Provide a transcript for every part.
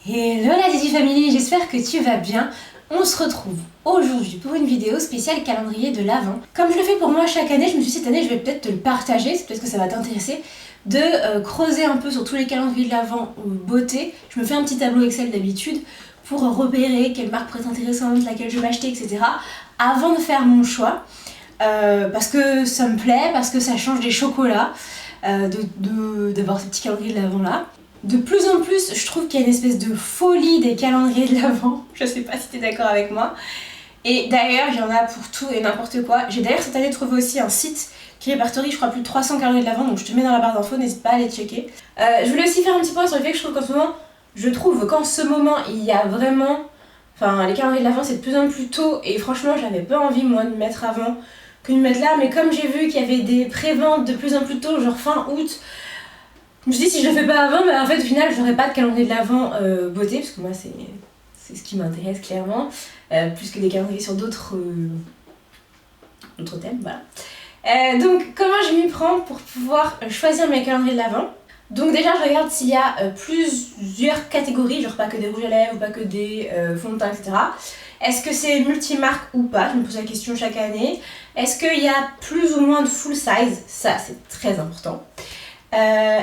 Hello la Didi Family, j'espère que tu vas bien. On se retrouve aujourd'hui pour une vidéo spéciale calendrier de l'Avent. Comme je le fais pour moi chaque année, je me suis dit cette année je vais peut-être te le partager, c'est peut-être que ça va t'intéresser, de creuser un peu sur tous les calendriers de l'Avent beauté. Je me fais un petit tableau Excel d'habitude pour repérer quelle marque pourrait être intéressante, laquelle je vais acheter, etc. avant de faire mon choix. Parce que ça me plaît, parce que ça change des chocolats, d'avoir ce petit calendrier de l'Avent là. De plus en plus, je trouve qu'il y a une espèce de folie des calendriers de l'Avent. Je sais pas si t'es d'accord avec moi. Et d'ailleurs, il y en a pour tout et n'importe quoi. J'ai d'ailleurs cette année trouvé aussi un site qui répertorie, je crois, plus de 300 calendriers de l'Avent, donc je te mets dans la barre d'infos, n'hésite pas à aller checker. Je voulais aussi faire un petit point sur le fait que je trouve qu'en ce moment, qu'en ce moment, il y a vraiment... Enfin, les calendriers de l'Avent, c'est de plus en plus tôt, et franchement, j'avais pas envie, moi, de me mettre avant que de me mettre là, mais comme j'ai vu qu'il y avait des préventes de plus en plus tôt, genre fin août, je me suis dit si je le fais pas avant, en fait au final j'aurais pas de calendrier de l'Avent beauté, parce que moi c'est ce qui m'intéresse clairement, plus que des calendriers sur d'autres thèmes, voilà. Donc comment je m'y prends pour pouvoir choisir mes calendriers de l'Avent? Donc déjà je regarde s'il y a plusieurs catégories, genre pas que des rouges à lèvres ou pas que des fonds de teint, etc. Est-ce que c'est multimarque ou pas? Je me pose la question chaque année. Est-ce qu'il y a plus ou moins de full size? Ça c'est très important.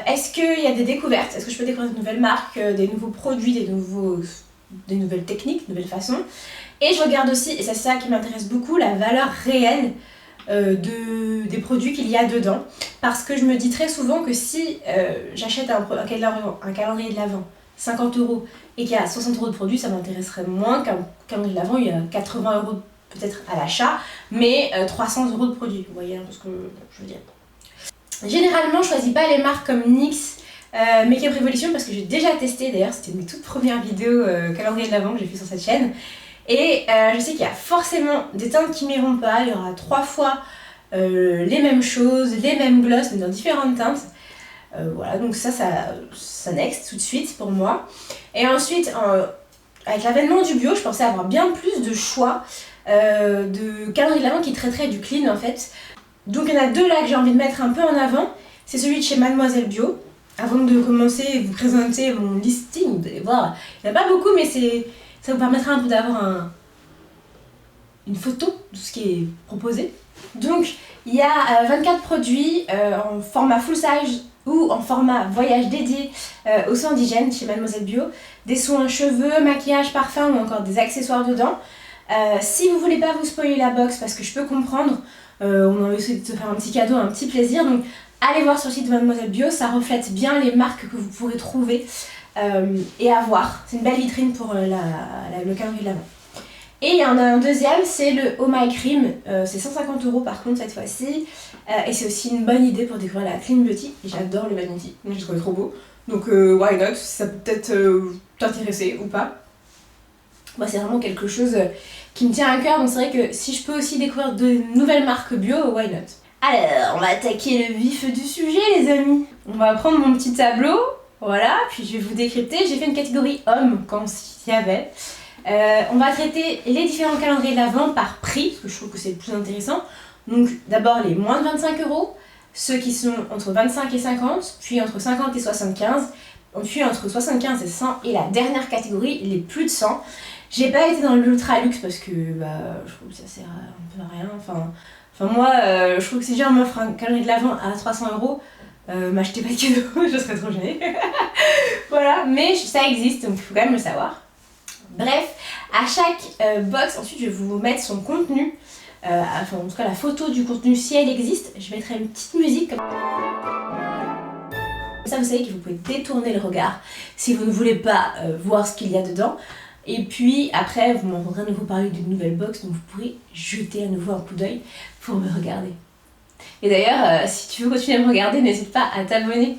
Est-ce qu'il y a des découvertes? Est-ce que je peux découvrir de nouvelles marques, des nouveaux produits, des nouvelles techniques, de nouvelles façons? Et je regarde aussi, et c'est ça qui m'intéresse beaucoup, la valeur réelle des produits qu'il y a dedans. Parce que je me dis très souvent que si j'achète un calendrier de l'Avent 50 € et qu'il y a 60 € de produits, ça m'intéresserait moins qu'un calendrier de l'Avent, il y a 80 € peut-être à l'achat, mais 300 € de produits. Vous voyez un peu ce que je veux dire. Généralement, je choisis pas les marques comme NYX, Make Up Revolution, parce que j'ai déjà testé, d'ailleurs c'était mes toutes premières vidéos calendrier de l'Avent que j'ai fait sur cette chaîne. Et je sais qu'il y a forcément des teintes qui m'iront pas, il y aura 3 fois les mêmes choses, les mêmes glosses, mais dans différentes teintes. Voilà, donc ça next tout de suite pour moi. Et ensuite, avec l'avènement du bio, je pensais avoir bien plus de choix de calendrier de l'Avent qui traiterait du clean en fait. Donc il y en a deux là que j'ai envie de mettre un peu en avant. C'est celui de chez Mademoiselle Bio. Avant de commencer et vous présenter mon listing, vous allez voir, il n'y en a pas beaucoup, mais ça vous permettra un peu d'avoir une photo de ce qui est proposé. Donc il y a 24 produits en format full size ou en format voyage dédié aux soins d'hygiène chez Mademoiselle Bio. Des soins cheveux, maquillage, parfum ou encore des accessoires dedans. Si vous voulez pas vous spoiler la box, parce que je peux comprendre, on a essayé de se faire un petit cadeau, un petit plaisir, donc allez voir sur le site de Mademoiselle Bio, ça reflète bien les marques que vous pourrez trouver et avoir. C'est une belle vitrine pour le calendrier de l'Avent. Et il y en a un deuxième, c'est le Oh My Cream, c'est 150 € par contre cette fois-ci, et c'est aussi une bonne idée pour découvrir la Clean Beauty, et j'adore le vanity, je le trouve trop beau, donc why not, ça peut peut-être t'intéresser ou pas. Moi c'est vraiment quelque chose qui me tient à cœur, donc c'est vrai que si je peux aussi découvrir de nouvelles marques bio, why not. Alors, on va attaquer le vif du sujet les amis. On va prendre mon petit tableau, voilà, puis je vais vous décrypter. J'ai fait une catégorie hommes quand s'il y avait. On va traiter les différents calendriers de l'Avent par prix, parce que je trouve que c'est le plus intéressant. Donc d'abord les moins de 25 €, ceux qui sont entre 25 et 50, puis entre 50 et 75, puis entre 75 et 100, et la dernière catégorie, les plus de 100. J'ai pas été dans l'ultra luxe parce que je trouve que ça sert un peu à rien. Enfin moi, je trouve que si genre m'offre un calendrier de l'Avent à 300 €, m'acheter pas de cadeau, je serais trop gênée. Voilà, mais ça existe, donc il faut quand même le savoir. Bref, à chaque box, ensuite je vais vous mettre son contenu, enfin en tout cas la photo du contenu si elle existe. Je mettrai une petite musique comme ça, vous savez que vous pouvez détourner le regard si vous ne voulez pas voir ce qu'il y a dedans. Et puis après, vous m'entendrez à nouveau parler d'une nouvelle box, donc vous pourrez jeter à nouveau un coup d'œil pour me regarder. Et d'ailleurs, si tu veux continuer à me regarder, n'hésite pas à t'abonner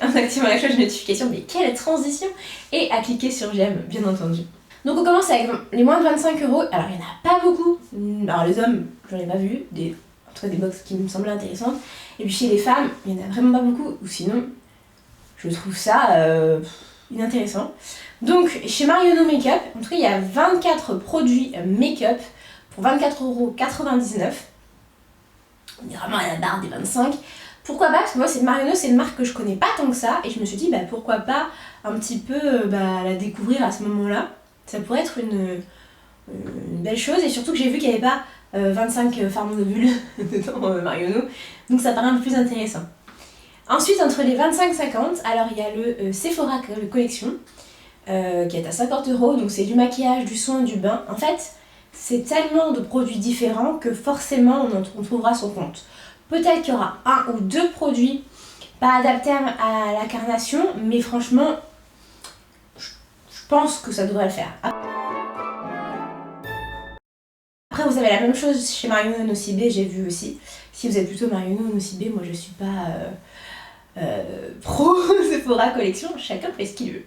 en activant la cloche de notification, mais quelle transition! Et à cliquer sur j'aime, bien entendu. Donc on commence avec les moins de 25 €. Alors il n'y en a pas beaucoup. Alors les hommes, j'en ai pas vu, en tout cas des box qui me semblaient intéressantes. Et puis chez les femmes, il n'y en a vraiment pas beaucoup, ou sinon, je trouve ça inintéressant. Donc chez Marionneau Make-up, en tout cas il y a 24 produits make-up pour 24,99 €. On est vraiment à la barre des 25. Pourquoi pas? Parce que moi Marionneau c'est une marque que je connais pas tant que ça, et je me suis dit pourquoi pas un petit peu la découvrir à ce moment-là. Ça pourrait être une belle chose, et surtout que j'ai vu qu'il n'y avait pas 25 pharmonobules dedans Marionneau, donc ça paraît un peu plus intéressant. Ensuite, entre les 25-50, alors il y a le Sephora Collection, qui est à 50 €, donc c'est du maquillage, du soin, du bain. En fait, c'est tellement de produits différents que forcément on trouvera son compte. Peut-être qu'il y aura 1 ou 2 produits pas adaptés à la carnation, mais franchement, je pense que ça devrait le faire. Après, vous avez la même chose chez Marionneau Nocibé, j'ai vu aussi. Si vous êtes plutôt Marionneau Nocibé, moi je suis pas pro Sephora Collection, chacun fait ce qu'il veut.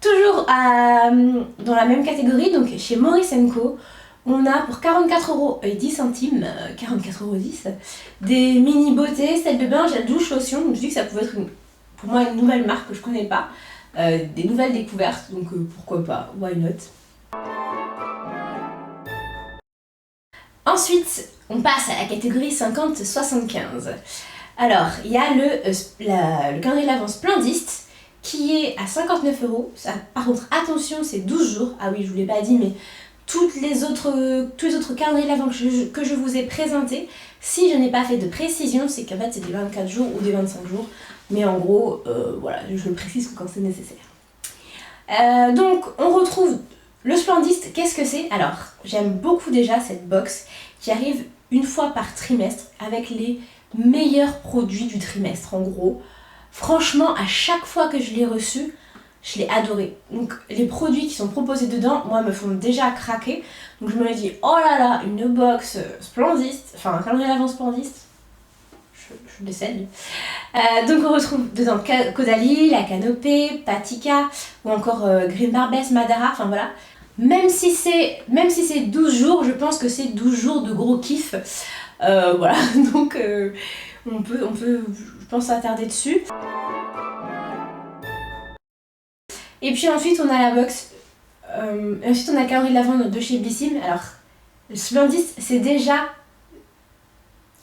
Toujours dans la même catégorie, donc chez Maurice & Co, on a pour 44,10 €, 44,10 €, des mini beautés, sel de bain, gel douche, lotion. Donc je dis que ça pouvait être pour moi une nouvelle marque que je connais pas, des nouvelles découvertes, donc pourquoi pas, why not. Ensuite, on passe à la catégorie 50-75. Alors, il y a le calendrier de l'Avent Splendiste qui est à 59 €. Ça, par contre, attention, c'est 12 jours. Ah oui, je vous l'ai pas dit, mais tous les autres calendriers de l'Avent que je vous ai présentés, si je n'ai pas fait de précision, c'est qu'en fait c'est des 24 jours ou des 25 jours. Mais en gros, voilà, je le précise quand c'est nécessaire. Donc, on retrouve le Splendiste. Qu'est-ce que c'est? Alors, j'aime beaucoup déjà cette box qui arrive une fois par trimestre avec les meilleurs produits du trimestre en gros. Franchement, à chaque fois que je l'ai reçu, je l'ai adoré. Donc les produits qui sont proposés dedans, moi, me font déjà craquer. Donc je me dis, oh là là, une box Splendiste, enfin un calendrier d'Avent Splendiste, je décède. Donc on retrouve dedans Caudalie, La Canopée, Patika ou encore Green Barbès, Madara, enfin voilà. Même si c'est 12 jours, je pense que c'est 12 jours de gros kiff. Voilà, donc on peut, je pense, s'attarder dessus. Et puis ensuite on a la box, ensuite on a le calendrier de l'Avent de chez Blissim. Alors, le Splendiste, c'est déjà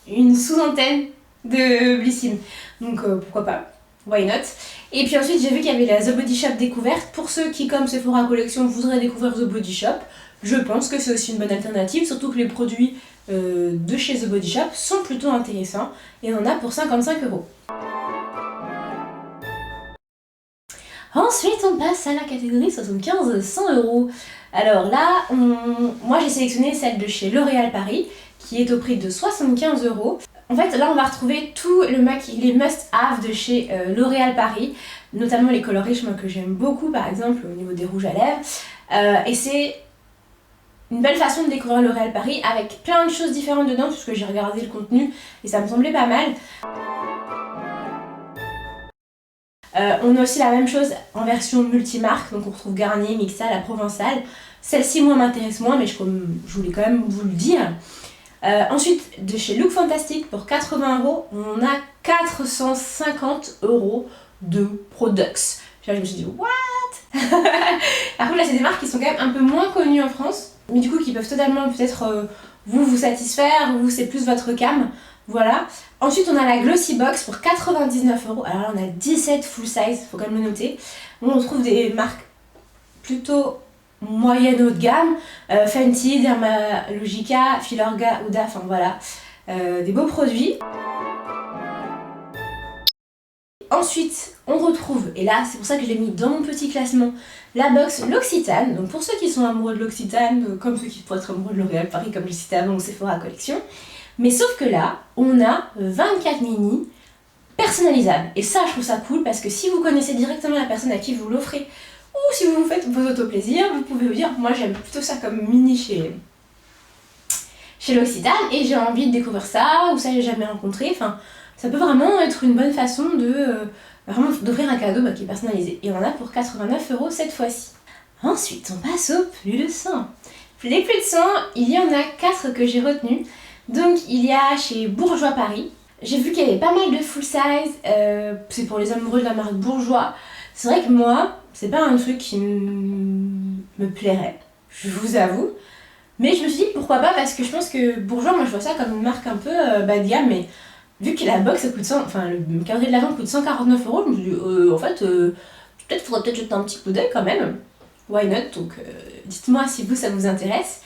une sous-antenne de Blissim, donc pourquoi pas, why not. Et puis ensuite j'ai vu qu'il y avait la The Body Shop découverte. Pour ceux qui, comme Sephora Collection, voudraient découvrir The Body Shop, je pense que c'est aussi une bonne alternative, surtout que les produits de chez The Body Shop sont plutôt intéressants, et on en a pour 55 €. Ensuite, on passe à la catégorie 75-100 €. Alors là, moi j'ai sélectionné celle de chez L'Oréal Paris, qui est au prix de 75 €. En fait, là on va retrouver tous les must-have de chez L'Oréal Paris, notamment les coloriges, moi que j'aime beaucoup, par exemple au niveau des rouges à lèvres. Et c'est une belle façon de découvrir L'Oréal Paris avec plein de choses différentes dedans, puisque j'ai regardé le contenu et ça me semblait pas mal. On a aussi la même chose en version multimarque, donc on retrouve Garnier, Mixa, La Provençale. Celle-ci moi m'intéresse moins, mais je voulais quand même vous le dire. Ensuite, de chez Look Fantastic, pour 80 €, on a 450 € de products. Là, je me suis dit, what? Par contre, là, c'est des marques qui sont quand même un peu moins connues en France, mais du coup, qui peuvent totalement peut-être vous satisfaire, ou c'est plus votre cam. Voilà. Ensuite, on a la Glossy Box pour 99 €. Alors là, on a 17 full size, faut quand même le noter. On retrouve des marques plutôt moyenne haut de gamme, Fenty, Dermalogica, Filorga, Huda, enfin voilà, des beaux produits. Ensuite, on retrouve, et là c'est pour ça que je l'ai mis dans mon petit classement, la box L'Occitane. Donc pour ceux qui sont amoureux de l'Occitane, comme ceux qui pourraient être amoureux de L'Oréal Paris, comme je citais avant, ou Sephora Collection. Mais sauf que là, on a 24 mini personnalisables. Et ça, je trouve ça cool, parce que si vous connaissez directement la personne à qui vous l'offrez, ou si vous faites vos autoplaisirs, vous pouvez vous dire, moi j'aime plutôt ça comme mini chez l'Occitane, et j'ai envie de découvrir ça, ou ça j'ai jamais rencontré. Enfin, ça peut vraiment être une bonne façon vraiment d'offrir un cadeau qui est personnalisé. Et on en a pour 89 € cette fois-ci. Ensuite, on passe aux plus de 100. Les plus de 100, il y en a 4 que j'ai retenus. Donc il y a chez Bourjois Paris. J'ai vu qu'il y avait pas mal de full size, c'est pour les amoureux de la marque Bourjois. C'est vrai que moi, c'est pas un truc qui me plairait, je vous avoue. Mais je me suis dit pourquoi pas, parce que je pense que Bourjois, moi je vois ça comme une marque un peu bas de gamme, mais vu que la box ça coûte le calendrier de l'Avent coûte 149 €, je me suis dit en fait faudrait peut-être jeter un petit coup d'œil quand même. Why not? Donc dites-moi si vous, ça vous intéresse.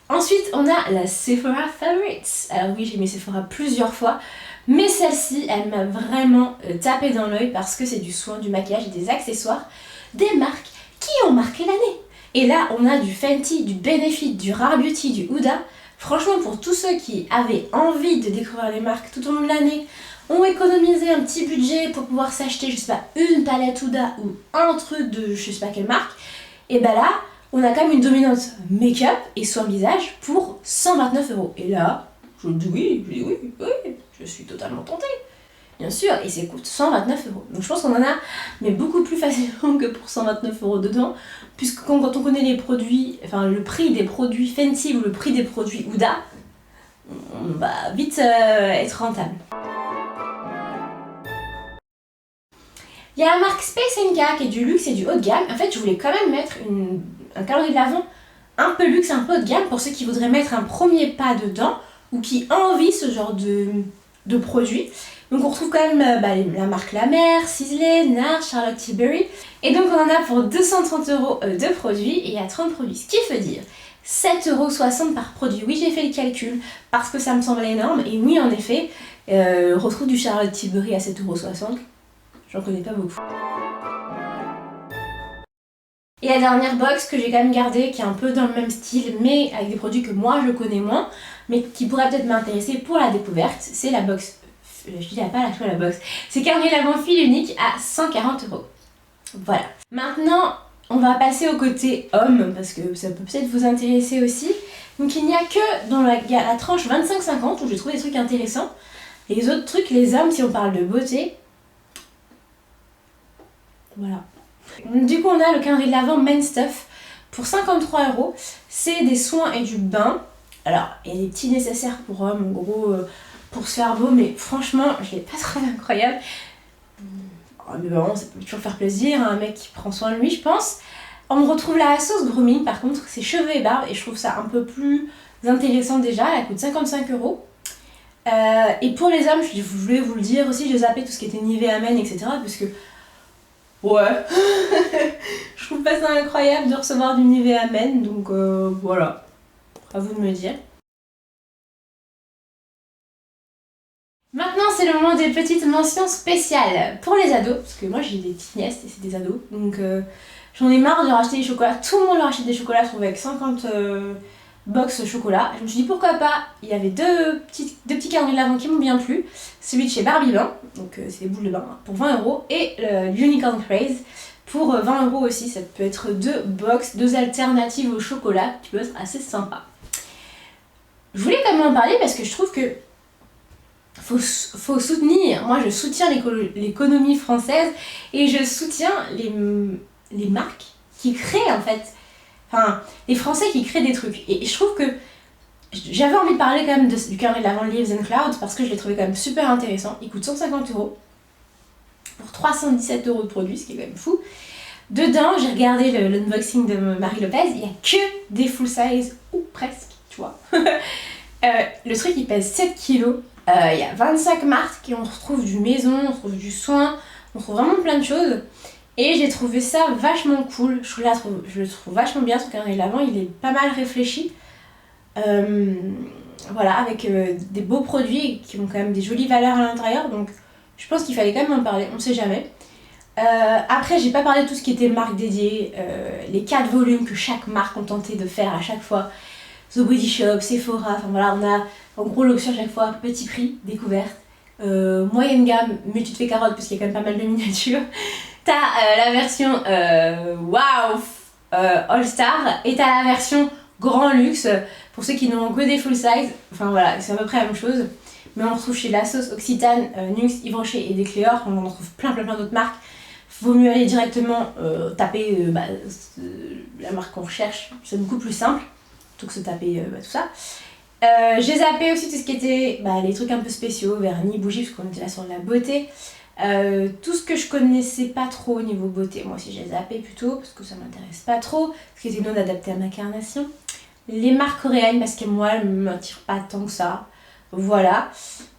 Ensuite, on a la Sephora Favorites. Alors oui, j'ai mis Sephora plusieurs fois, mais celle-ci, elle m'a vraiment tapé dans l'œil parce que c'est du soin, du maquillage et des accessoires, des marques qui ont marqué l'année. Et là, on a du Fenty, du Benefit, du Rare Beauty, du Huda. Franchement, pour tous ceux qui avaient envie de découvrir les marques tout au long de l'année, ont économisé un petit budget pour pouvoir s'acheter, je sais pas, une palette Huda ou un truc de je sais pas quelle marque, et ben là, on a quand même une dominante make-up et soin visage pour 129 €. Et là, je dis oui, je suis totalement tentée. Bien sûr, et ça coûte 129 €. Donc je pense qu'on en a, mais beaucoup plus facilement que pour 129 € dedans, puisque quand on connaît les produits, enfin le prix des produits Fenty ou le prix des produits Huda, on va vite être rentable. Il y a la marque Space NK qui est du luxe et du haut de gamme. En fait, je voulais quand même mettre un calendrier de l'Avent un peu luxe, un peu haut de gamme pour ceux qui voudraient mettre un premier pas dedans ou qui envient ce genre de produits. Donc on retrouve quand même la marque La Mer, Sisley, NARS, Charlotte Tilbury. Et donc on en a pour 230 € de produits et il y a 30 produits. Ce qui veut dire 7,60 € par produit. Oui, j'ai fait le calcul parce que ça me semblait énorme. Et oui, en effet, on retrouve du Charlotte Tilbury à 7,60 €. J'en connais pas beaucoup. Et la dernière box que j'ai quand même gardée, qui est un peu dans le même style, mais avec des produits que moi je connais moins, mais qui pourraient peut-être m'intéresser pour la découverte, c'est la box. Je dis pas la box. C'est calendrier l'Avent fil unique à 140 €. Voilà. Maintenant, on va passer au côté homme, parce que ça peut peut-être vous intéresser aussi. Donc il n'y a que dans la tranche 25-50 où j'ai trouvé des trucs intéressants. Les autres trucs, les hommes, si on parle de beauté, voilà. Du coup, on a le calendrier de l'Avent Men Stuff pour 53 €. C'est des soins et du bain. Alors, il y a des petits nécessaires pour hommes, en gros, pour se faire beau, mais franchement, je l'ai pas trouvé incroyable. Mais bon, ça peut toujours faire plaisir à un mec qui prend soin de lui, je pense. On retrouve la sauce grooming, par contre, c'est cheveux et barbe, et je trouve ça un peu plus intéressant déjà. Elle coûte 55 €. Et pour les hommes, je voulais vous le dire aussi, j'ai zappé tout ce qui était Nivea Men, etc. Parce que ouais, je trouve pas ça incroyable de recevoir du Nivea Men, donc voilà, à vous de me dire. Maintenant, c'est le moment des petites mentions spéciales pour les ados, parce que moi j'ai des petites nièces et c'est des ados, donc j'en ai marre de racheter des chocolats. Tout le monde leur achète des chocolats, je trouve, avec 50 box chocolat. Je me suis dit pourquoi pas. Il y avait deux petits calendriers de l'Avent qui m'ont bien plu. Celui de chez Barbie Bain, donc c'est des boules de bain pour 20 €, et l'Unicorn Craze pour 20 € aussi. Ça peut être deux box, deux alternatives au chocolat qui peuvent être assez sympa. Je voulais quand même en parler parce que je trouve que faut soutenir. Moi je soutiens l'économie française et je soutiens les marques qui créent en fait. Enfin, les Français qui créent des trucs. Et je trouve que j'avais envie de parler quand même du calendrier de l'Avent Leaves and Clouds parce que je l'ai trouvé quand même super intéressant. Il coûte 150 € pour 317 € de produits, ce qui est quand même fou. Dedans, j'ai regardé l'unboxing de Marie Lopez, il n'y a que des full size, ou presque, tu vois. Le truc il pèse 7 kg. Il y a 25 marques et on retrouve du maison, on retrouve du soin, on trouve vraiment plein de choses. Et j'ai trouvé ça vachement cool, je le trouve vachement bien ce calendrier de l'Avent, il est pas mal réfléchi. Voilà, avec des beaux produits qui ont quand même des jolies valeurs à l'intérieur, donc je pense qu'il fallait quand même en parler, on sait jamais. Après, j'ai pas parlé de tout ce qui était marque dédiée, les 4 volumes que chaque marque ont tenté de faire à chaque fois. The Body Shop, Sephora, enfin voilà, on a en gros l'option à chaque fois, petit prix, découverte, moyenne gamme, mais tu te fais carotte parce qu'il y a quand même pas mal de miniatures. T'as la version Wow All Star et t'as la version Grand Luxe pour ceux qui n'ont que des full size. Enfin voilà, c'est à peu près la même chose. Mais on retrouve chez La Sauce, Occitane, Nux, Yves Rocher et Decléor. On en retrouve plein d'autres marques. Vaut mieux aller directement taper la marque qu'on recherche. C'est beaucoup plus simple plutôt que se taper tout ça. J'ai zappé aussi tout ce qui était les trucs un peu spéciaux, vernis, bougies, parce qu'on était là sur la beauté. Tout ce que je connaissais pas trop au niveau beauté, moi aussi j'ai zappé plutôt parce que ça m'intéresse pas trop, ce qui était non adapté à ma carnation. Les marques coréennes parce que moi elles m'attirent pas tant que ça. Voilà.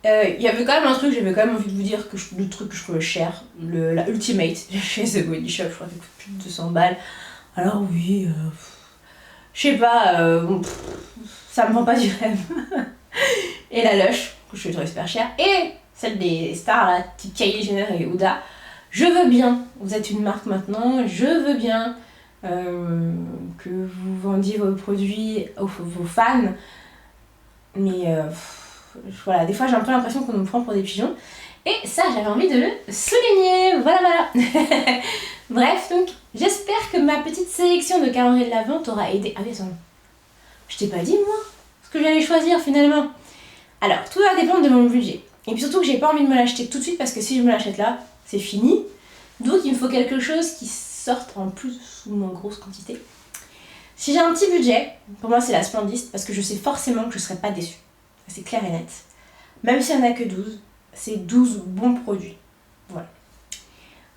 Il y avait quand même un truc, j'avais quand même envie de vous dire que le truc que je trouvais cher, la Ultimate chez The Body Shop, je crois qu'elle coûte plus de 200 balles. Alors oui, je sais pas, bon, ça me vend pas du rêve. Et la Lush, que je trouve super chère, et celle des stars, là, type Kylie Jenner et Huda. Je veux bien, vous êtes une marque maintenant, je veux bien que vous vendiez vos produits vos fans, mais voilà, des fois j'ai un peu l'impression qu'on nous prend pour des pigeons, et ça j'avais envie de le souligner, voilà. Bref, donc j'espère que ma petite sélection de calendrier de l'Avent t'aura aidé. Ah oui, attends, je t'ai pas dit moi ce que j'allais choisir finalement. Alors, tout va dépendre de mon budget. Et puis surtout que j'ai pas envie de me l'acheter tout de suite parce que si je me l'achète là, c'est fini. Donc il me faut quelque chose qui sorte en plus ou en grosse quantité. Si j'ai un petit budget, pour moi c'est la Splendiste parce que je sais forcément que je serai pas déçue. C'est clair et net. Même s'il n'y en a que 12, c'est 12 bons produits. Voilà.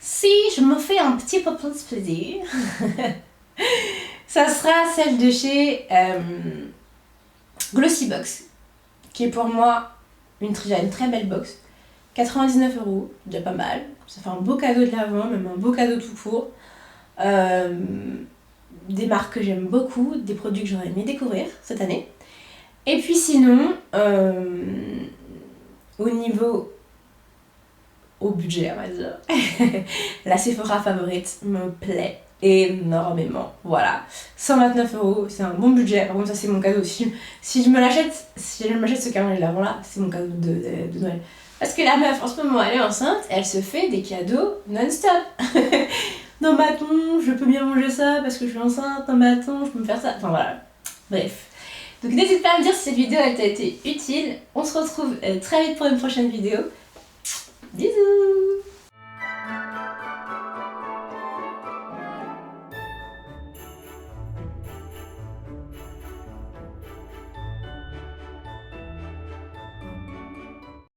Si je me fais un petit peu plus plaisir, ça sera celle de chez Glossybox, qui est pour moi une très belle box. 99€, déjà pas mal. Ça fait un beau cadeau de l'Avent, même un beau cadeau tout court. Des marques que j'aime beaucoup, des produits que j'aurais aimé découvrir cette année. Et puis sinon, au budget, on va dire, la Sephora favorite me plaît énormément. Voilà, 129€, c'est un bon budget. Par contre, ça c'est mon cadeau. Si je m'achète ce calendrier de l'Avent là, c'est mon cadeau de Noël. Parce que la meuf, en ce moment, elle est enceinte, elle se fait des cadeaux non-stop. Non mais attends, je peux bien manger ça parce que je suis enceinte, non mais attends, je peux me faire ça. Enfin voilà, bref. Donc n'hésite pas à me dire si cette vidéo elle t'a été utile. On se retrouve très vite pour une prochaine vidéo. Bisous!